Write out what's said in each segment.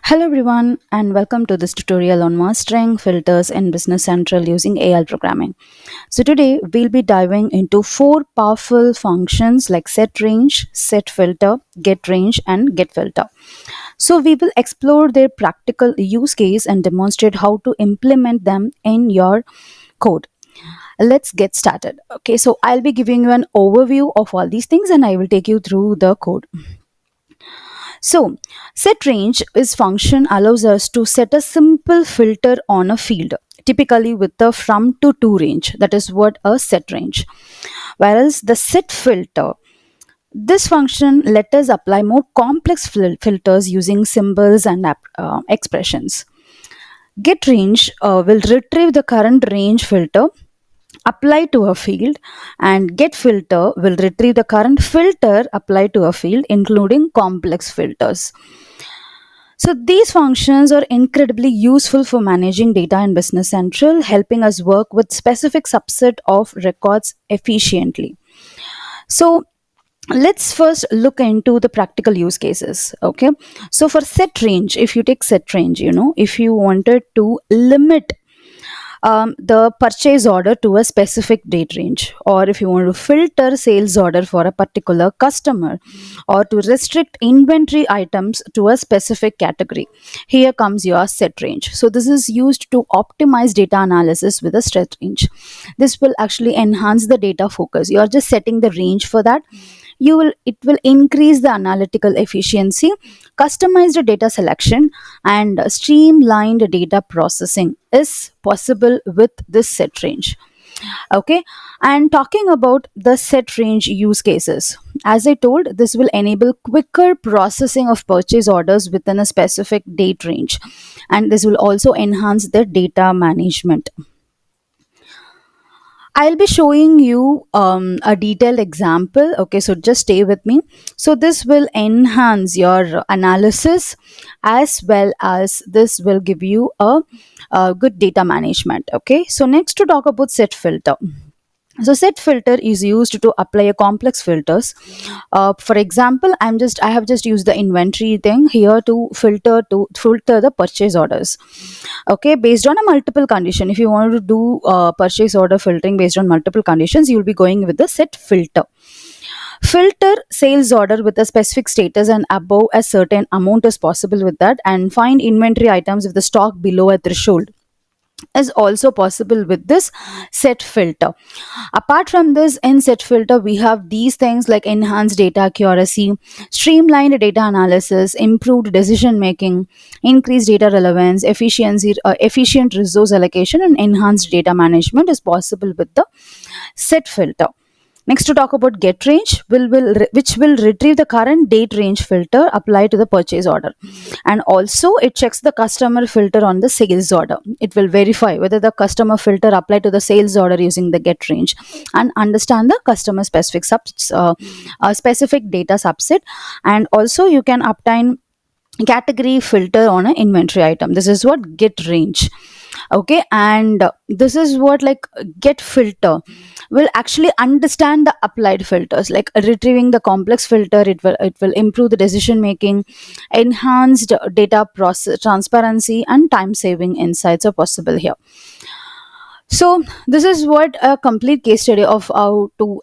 Hello everyone and welcome to this tutorial on mastering filters in Business Central using AI programming. So today we'll be diving into four powerful functions like SetRange, SetFilter, GetRange and GetFilter. So we will explore their practical use case and demonstrate how to implement them in your code. Let's get started. Okay, so I'll be giving you an overview of all these things and I will take you through the code. So, setRange is function allows us to set a simple filter on a field, typically with the from to range. That is what a setRange. Whereas the setFilter, this function let us apply more complex filters using symbols and expressions. GetRange will retrieve the current range filter apply to a field, and GetFilter will retrieve the current filter applied to a field, including complex filters. So these functions are incredibly useful for managing data in Business Central, helping us work with specific subset of records efficiently. So let's first look into the practical use cases. Okay, so for set range, if you take set range, if you wanted to limit the purchase order to a specific date range, or if you want to filter sales order for a particular customer, or to restrict inventory items to a specific category, here comes your set range. So this is used to optimize data analysis with a set range. This will actually enhance the data focus. You are just setting the range for that. It will increase the analytical efficiency, customized data selection, and streamlined data processing is possible with this set range. Okay, and talking about the set range use cases, as I told, this will enable quicker processing of purchase orders within a specific date range, and this will also enhance the data management. I'll be showing you a detailed example. Okay, so just stay with me. So, this will enhance your analysis as well as this will give you a good data management. Okay, so next to talk about set filter. So set filter is used to apply a complex filters. For example, I have just used the inventory thing here to filter the purchase orders. Okay, based on a multiple condition. If you want to do purchase order filtering based on multiple conditions, you will be going with the set filter. Filter sales order with a specific status and above a certain amount is possible with that, and find inventory items with the stock below a threshold is also possible with this set filter. Apart from this, in set filter we have these things like enhanced data accuracy, streamlined data analysis, improved decision making, increased data relevance, efficient resource allocation, and enhanced data management is possible with the set filter. Next, to talk about GetRange, which will retrieve the current date range filter applied to the purchase order, and also it checks the customer filter on the sales order. It will verify whether the customer filter applied to the sales order using the GetRange and understand the customer specific data subset, and also you can obtain category filter on an inventory item. This is what get range. Okay, and this is what like get filter will actually understand the applied filters, like retrieving the complex filter. It will improve the decision making, enhanced data process transparency, and time saving insights are possible here. So this is what a complete case study of how to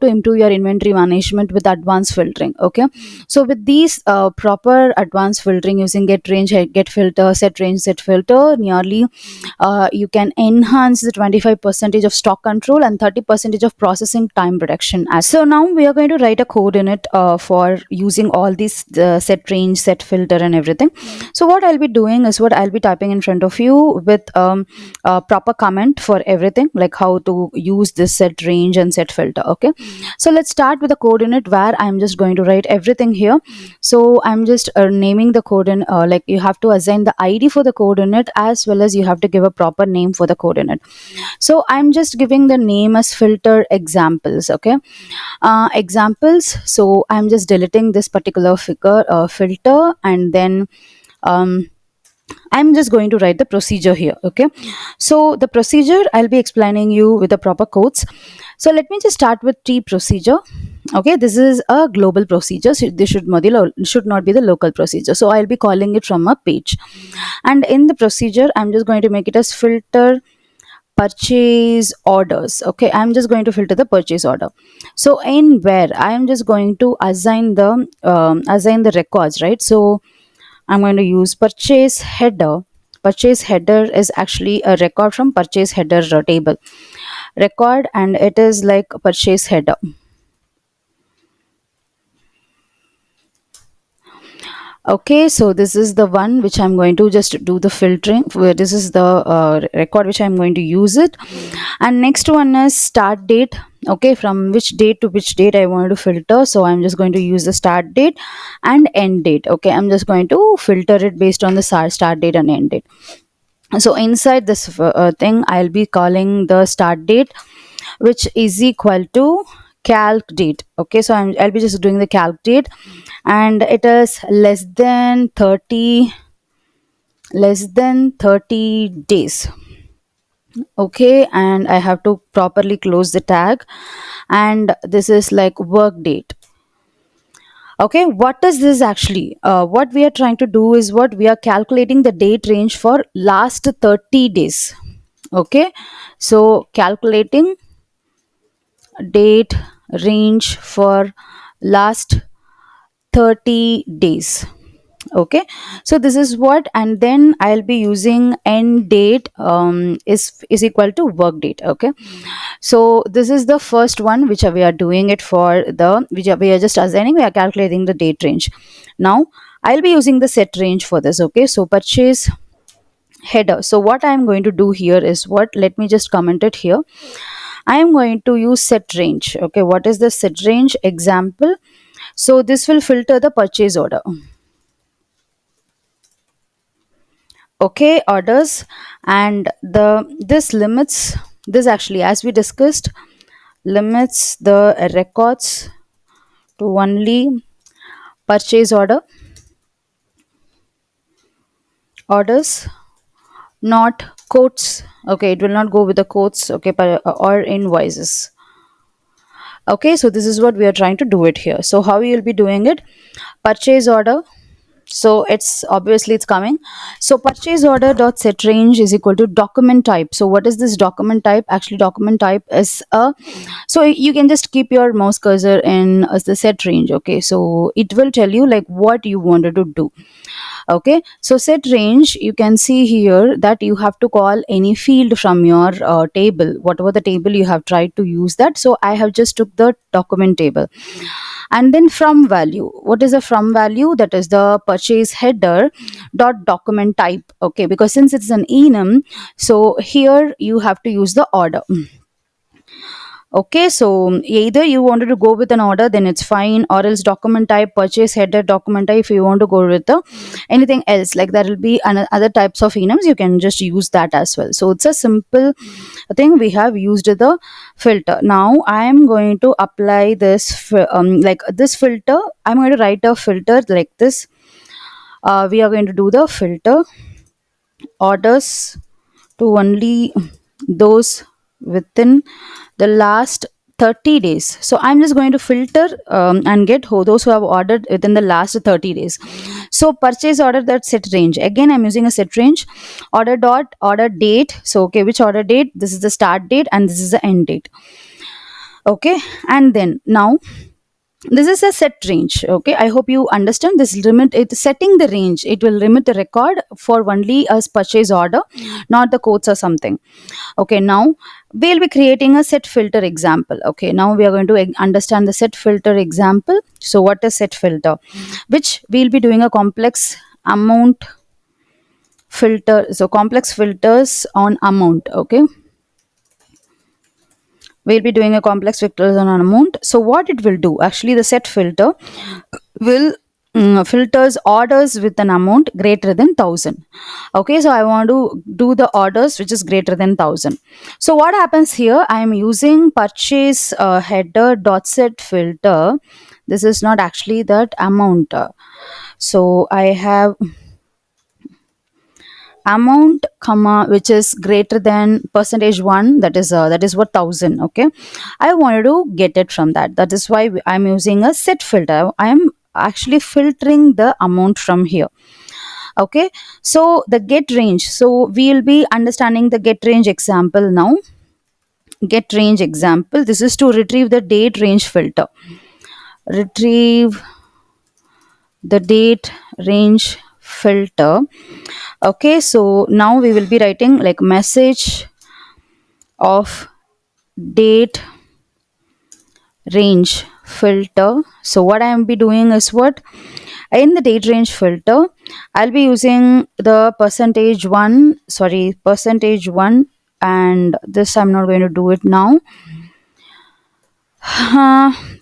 improve your inventory management with advanced filtering. Okay, so with these proper advanced filtering using get range, get filter, set range, set filter, nearly you can enhance the 25% of stock control and 30% of processing time reduction. So now we are going to write a code in it for using all these set range, set filter, and everything. So what I'll be doing is what I'll be typing in front of you with proper comment for everything, like how to use this set range and set filter. Okay, so let's start with the code unit where I'm just going to write everything here. So I'm just naming the code in like you have to assign the ID for the code unit as well as you have to give a proper name for the code unit. So I'm just giving the name as filter examples. Okay, examples. So I'm just deleting this particular filter, and then I'm just going to write the procedure here. Okay, so the procedure I'll be explaining you with the proper codes. So let me just start with T procedure. Okay, this is a global procedure, so this should not be the local procedure, so I'll be calling it from a page. And in the procedure, I'm just going to make it as filter purchase orders. Okay, I'm just going to filter the purchase order. So in where I'm just going to assign the records, right? So I'm going to use purchase header. Purchase header is actually a record from purchase header table record, and it is like purchase header. Okay, so this is the one which I'm going to just do the filtering. This is the record which I'm going to use it. And next one is start date. Okay, from which date to which date I want to filter. So I'm just going to use the start date and end date. Okay, I'm just going to filter it based on the start date and end date. So inside this thing, I'll be calling the start date, which is equal to calc date. Okay, so I'll be just doing the calc date, and it is less than 30 days. Okay, and I have to properly close the tag, and this is like work date. Okay, what is this actually? What we are trying to do is what we are calculating the date range for last 30 days. Okay, so calculating date range for last 30 days. Okay, so this is what, and then I'll be using end date is equal to work date. Okay, so this is the first one which we are doing it for the which we are just assigning, we are calculating the date range. Now I'll be using the set range for this. Okay, so purchase header. So what I'm going to do here is what, let me just comment it here. I am going to use set range. Okay, what is the set range example? So this will filter the purchase order. Okay, orders, and the this limits, this actually, as we discussed, limits the records to only purchase orders, not quotes. Okay, it will not go with the quotes. Okay, or invoices. Okay, so this is what we are trying to do it here. So how we will be doing it? Purchase order. So it's obviously it's coming. So purchase order dot set range is equal to document type. So what is this document type? Actually, document type is a, so you can just keep your mouse cursor in as the set range. Okay, so it will tell you like what you wanted to do. Okay, so set range, you can see here that you have to call any field from your table, whatever the table you have tried to use that. So I have just took the document table. And then from value, what is the from value? That is the purchase header dot document type. Okay, because since it's an enum, so here you have to use the order. Okay, so either you wanted to go with an order, then it's fine, or else document type, purchase header, document type. If you want to go with the anything else, like that will be other types of enums, you can just use that as well. So it's a simple thing. We have used the filter. Now I am going to apply this like this filter. I'm going to write a filter like this. We are going to do the filter orders to only those within the last 30 days. So I'm just going to filter and get those who have ordered within the last 30 days. So purchase order, that set range, again I'm using a set range. Order dot order date. So okay, which order date? This is the start date and this is the end date. Okay, and then now this is a set range. Okay, I hope you understand this limit. It's setting the range, it will limit the record for only a purchase order, not the quotes or something. Okay, now we'll be creating a set filter example. Okay, now we are going to understand the set filter example. So what is set filter? Which we'll be doing a complex amount filter. So complex filters on amount. Okay, we'll be doing a complex filters on an amount. So what it will do, actually the set filter will filters orders with an amount greater than 1000. Okay, so I want to do the orders which is greater than 1000. So what happens here, I am using purchase header dot set filter. This is not actually that amount. So amount comma which is greater than percentage one, that is what 1000. Okay, I wanted to get it from that. That is why I'm using a set filter. I am actually filtering the amount from here. Okay, so the get range, so we'll be understanding the get range example now. Get range example, this is to retrieve the date range filter. Retrieve the date range filter. Okay, so now we will be writing like message of date range filter. So what I am be doing is, what in the date range filter I'll be using the percentage one, and this I'm not going to do it now.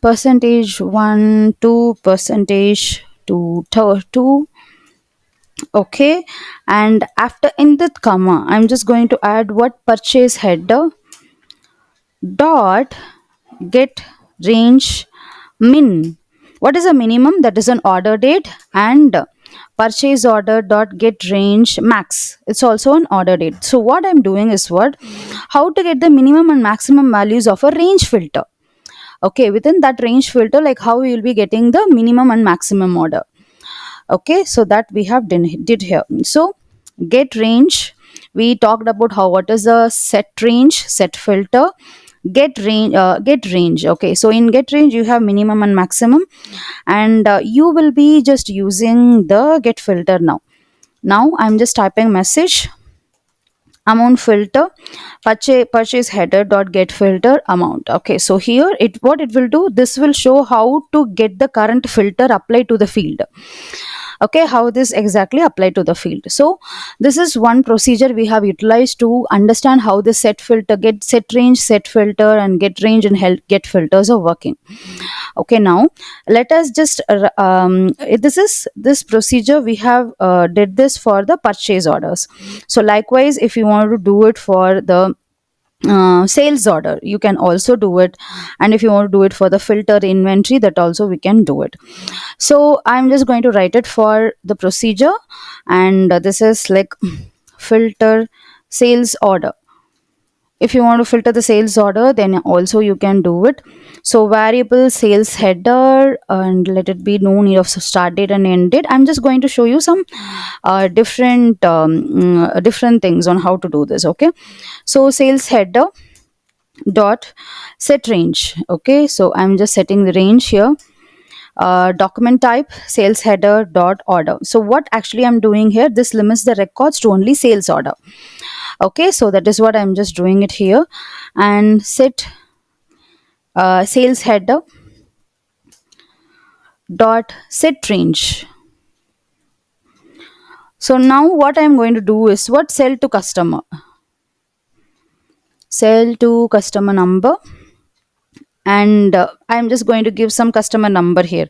Percentage 1 to percentage 2. Okay, and after in the comma I'm just going to add what purchase header dot get range min. What is a minimum? That is an order date. And purchase order dot get range max, it's also an order date. So what I'm doing is, what how to get the minimum and maximum values of a range filter. Okay, within that range filter, like how we will be getting the minimum and maximum order. Okay, so that we have did here. So get range, we talked about how what is a set range, set filter, get range. Okay, so in get range you have minimum and maximum, and you will be just using the get filter now. Now I'm just typing message amount filter purchase header dot get filter amount. Okay, so here it what it will do, this will show how to get the current filter applied to the field. Okay, how this exactly apply to the field. So this is one procedure we have utilized to understand how the set filter, get set range, set filter, and get range and get filters are working. Okay, now let us just this procedure we have did this for the purchase orders. So likewise, if you want to do it for the sales order, you can also do it. And if you want to do it for the filter inventory, that also we can do it. So I'm just going to write it for the procedure, and this is like filter sales order. If you want to filter the sales order, then also you can do it. So variable sales header, and let it be no need of start date and end date. I'm just going to show you some different things on how to do this. Okay, so sales header dot set range. Okay, so I'm just setting the range here. Document type sales header dot order. So what actually I'm doing here, this limits the records to only sales order. Okay, so that is what I'm just doing it here. And set sales header dot set range. So now what I'm going to do is, what sell to customer, sell to customer number, and I'm just going to give some customer number here.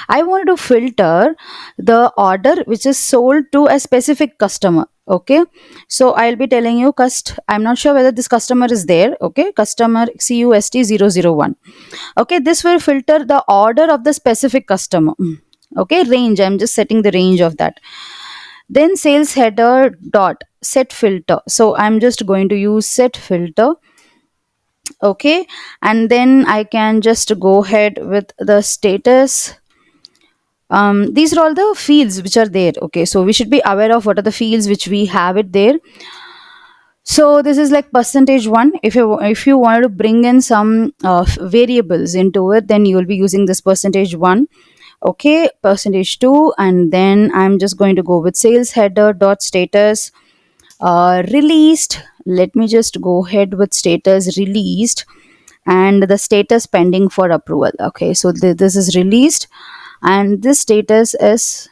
I wanted to filter the order which is sold to a specific customer. Okay, so I'll be telling you I'm not sure whether this customer is there. Okay, customer CUST001. Okay, this will filter the order of the specific customer. Okay, range, I'm just setting the range of that. Then sales header dot set filter, so I'm just going to use set filter. Okay, and then I can just go ahead with the status. These are all the fields which are there. Okay, so we should be aware of what are the fields which we have it there. So this is like percentage one. If you wanted to bring in some variables into it, then you will be using this percentage one. Okay, percentage two, and then I'm just going to go with sales header dot status released. Let me just go ahead with status released, and the status pending for approval. Okay, so this is released, and this status is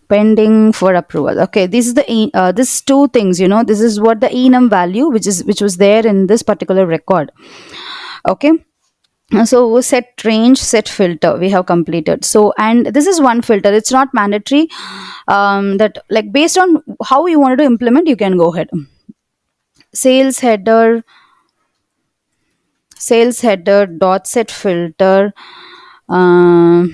pending for approval. Okay, this is this two things, this is what the enum value which was there in this particular record. Okay, so set range, set filter we have completed. So, and this is one filter, it's not mandatory. That like based on how you wanted to implement, you can go ahead. Sales header dot set filter, um,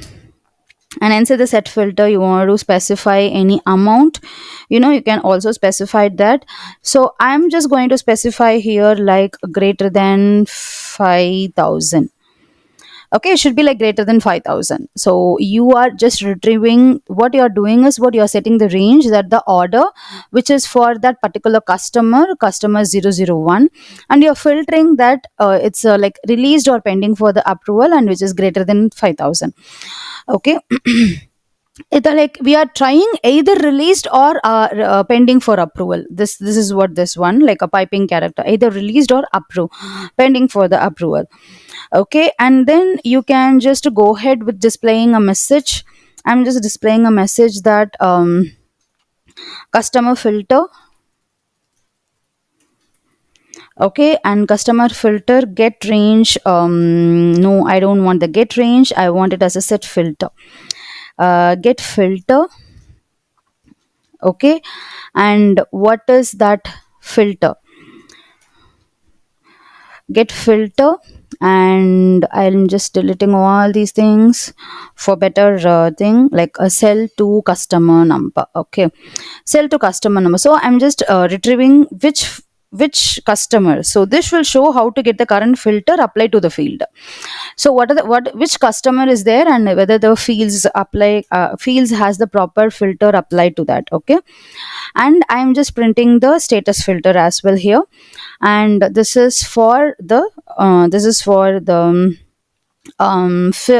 And inside the set filter you want to specify any amount, you can also specify that. So I'm just going to specify here like greater than 5,000. Okay, it should be like greater than 5,000. So you are just retrieving, what you are doing is what you are setting the range, that the order which is for that particular customer 001, and you're filtering that it's like released or pending for the approval, and which is greater than 5,000. Okay. It's like we are trying either released or pending for approval. This is what this one, like a piping character, either released or approved, pending for the approval. Okay, and then you can just go ahead with displaying a message. I'm just displaying a message that customer filter. Okay, and customer filter get range. No, I don't want the get range, I want it as a set filter. Get filter. Okay, and what is that filter? Get filter. And I'm just deleting all these things for better thing, like a sell to customer number. Okay, sell to customer number. So I'm just retrieving which customer. So this will show how to get the current filter applied to the field. So which customer is there, and whether the fields apply, fields has the proper filter applied to that. Okay, and I'm just printing the status filter as well here. And this is for the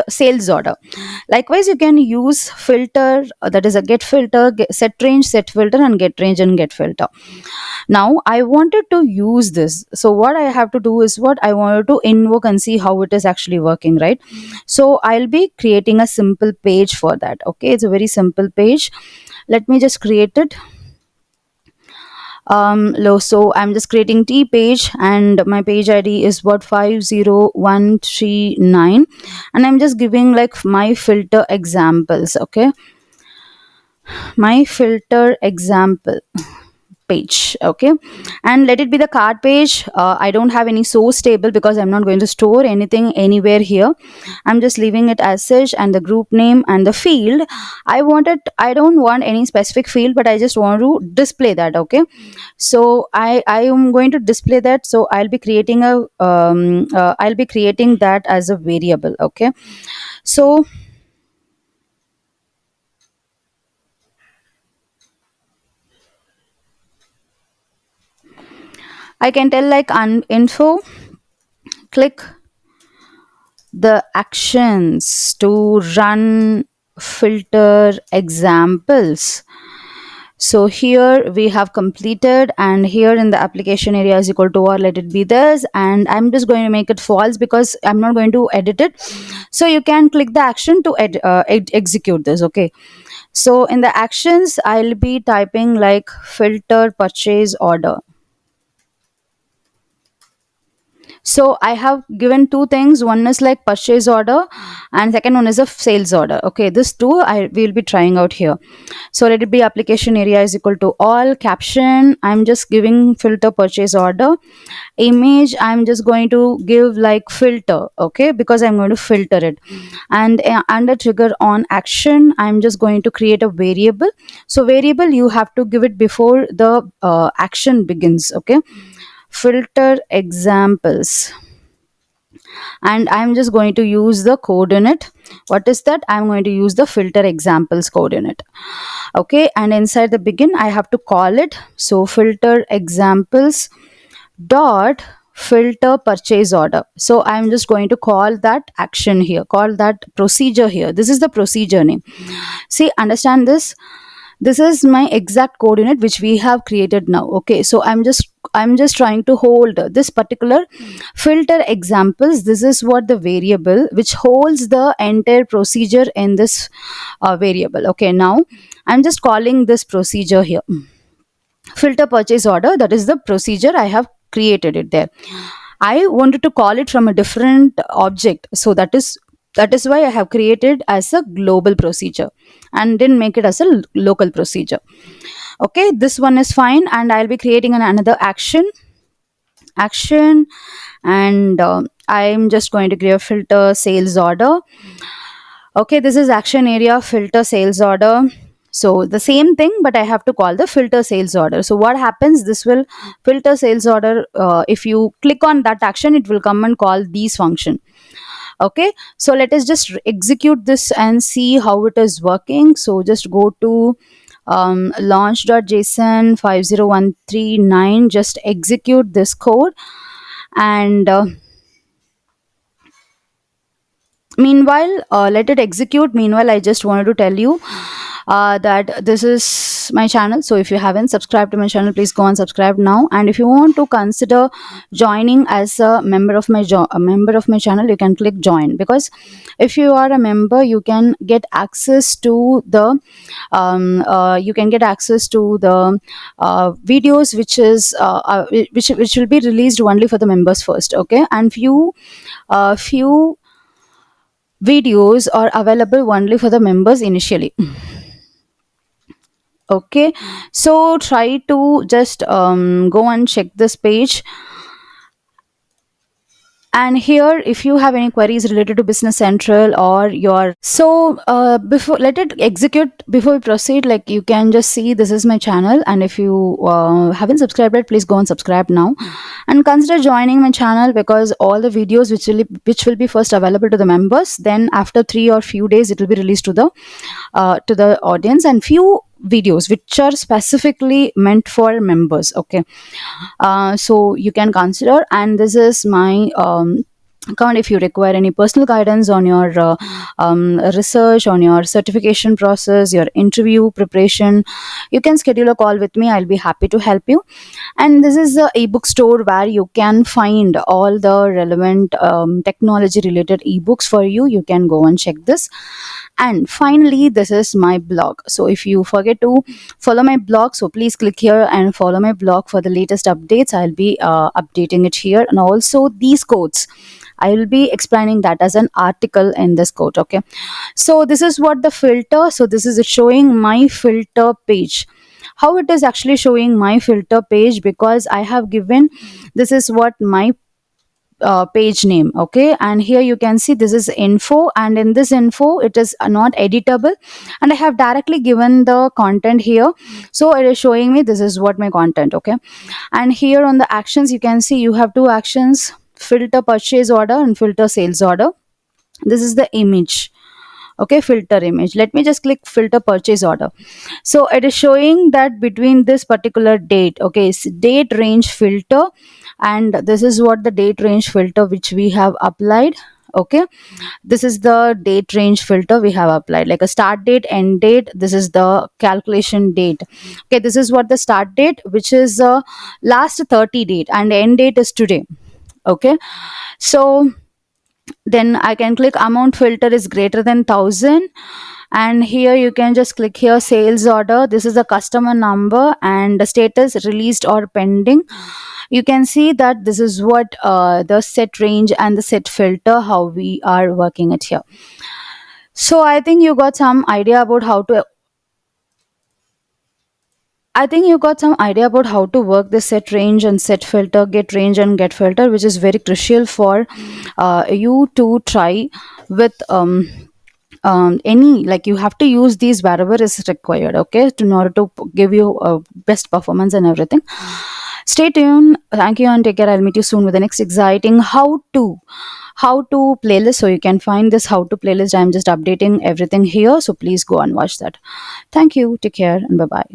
sales order. Likewise, you can use filter, that is a get filter, set range, set filter, and get range and get filter. Now I wanted to use this, so what I have to do is what I wanted to invoke and see how it is actually working, right? So I'll be creating a simple page for that. Okay, it's a very simple page. Let me just create it. So I'm just creating T page, and my page ID is what 50139, and I'm just giving like my filter examples. Okay, my filter example page. Okay, and let it be the card page. I don't have any source table because I'm not going to store anything anywhere here. I'm just leaving it as such. And the group name and the field, I don't want any specific field, but I just want to display that. Okay, so I am going to display that. So I'll be creating that as a variable. Okay, so I can tell like info, click the actions to run filter examples. So here we have completed, and here in the application area is equal to, or let it be this, and I'm just going to make it false because I'm not going to edit it. So you can click the action to execute this. Okay, so in the actions I'll be typing like filter purchase order. So I have given two things. One is like purchase order, and second one is a sales order. Okay, this two I will be trying out here. So let it be application area is equal to all, caption I'm just giving filter purchase order, image I'm just going to give like filter. Okay, because I'm going to filter it. And under trigger on action I'm just going to create a variable. So variable you have to give it before the action begins. Okay, filter examples, and I'm just going to use the coordinate. What is that? I'm going to use the filter examples coordinate. Okay, and inside the begin I have to call it. So filter examples dot filter purchase order. So I'm just going to call that action here, call that procedure here. This is the procedure name. See, understand this. This is my exact coordinate which we have created now. Okay, so I'm just trying to hold this particular filter examples. This is what the variable which holds the entire procedure in this variable. Okay, now I'm just calling this procedure here filter purchase order. That is the procedure I have created it there. I wanted to call it from a different object, so that is why I have created as a global procedure and didn't make it as a local procedure. Okay, this one is fine, and I'll be creating another action, and I'm just going to create a filter sales order. Okay, this is action area filter sales order. So the same thing, but I have to call the filter sales order. So what happens? This will filter sales order. If you click on that action, it will come and call these function. Okay, so let us just execute this and see how it is working. So just go to launch.json 50139. Just execute this code, and meanwhile, let it execute. Meanwhile, I just wanted to tell you that this is my channel. So if you haven't subscribed to my channel, please go and subscribe now. And if you want to consider joining as a member of a member of my channel, you can click join, because if you are a member, you can get access to the videos which will be released only for the members first. Okay, and few videos are available only for the members initially. Okay, so try to just go and check this page. And here, if you have any queries related to Business Central or your, so before, let it execute before we proceed. Like, you can just see this is my channel, and if you haven't subscribed yet, please go and subscribe now, and consider joining my channel, because all the videos which will be first available to the members, then after 3 or few days it will be released to the audience, and few videos which are specifically meant for members. Okay, so you can consider. And this is my account. If you require any personal guidance on your research, on your certification process, your interview preparation, you can schedule a call with me. I'll be happy to help you. And this is the ebook store where you can find all the relevant technology related ebooks for you. You can go and check this. And finally, this is my blog. So if you forget to follow my blog, so please click here and follow my blog for the latest updates. I'll be updating it here. And also these codes, I will be explaining that as an article in this code. Okay, so this is what the filter. So this is it showing my filter page. How it is actually showing my filter page, because I have given, this is what my page name. Okay, and here you can see this is info, and in this info it is not editable, and I have directly given the content here. So it is showing me this is what my content. Okay, and here on the actions, you can see you have two actions: filter purchase order and filter sales order. This is the image. Okay, filter image. Let me just click filter purchase order. So it is showing that between this particular date, okay, it's date range filter, and this is what the date range filter which we have applied. Okay, this is the date range filter we have applied, like a start date, end date. This is the calculation date. Okay, this is what the start date, which is last 30 date, and end date is today. Okay, so then I can click amount filter is greater than 1000, and here you can just click here sales order. This is the customer number, and the status released or pending. You can see that this is what the set range and the set filter, how we are working it here. So I think you got some idea about how to work the set range and set filter, get range and get filter, which is very crucial for you to try with any, like, you have to use these wherever is required. Okay, to in order to give you best performance and everything. Stay tuned. Thank you and take care. I'll meet you soon with the next exciting how to playlist. So you can find this how to playlist. I'm just updating everything here, so please go and watch that. Thank you, take care, and bye bye.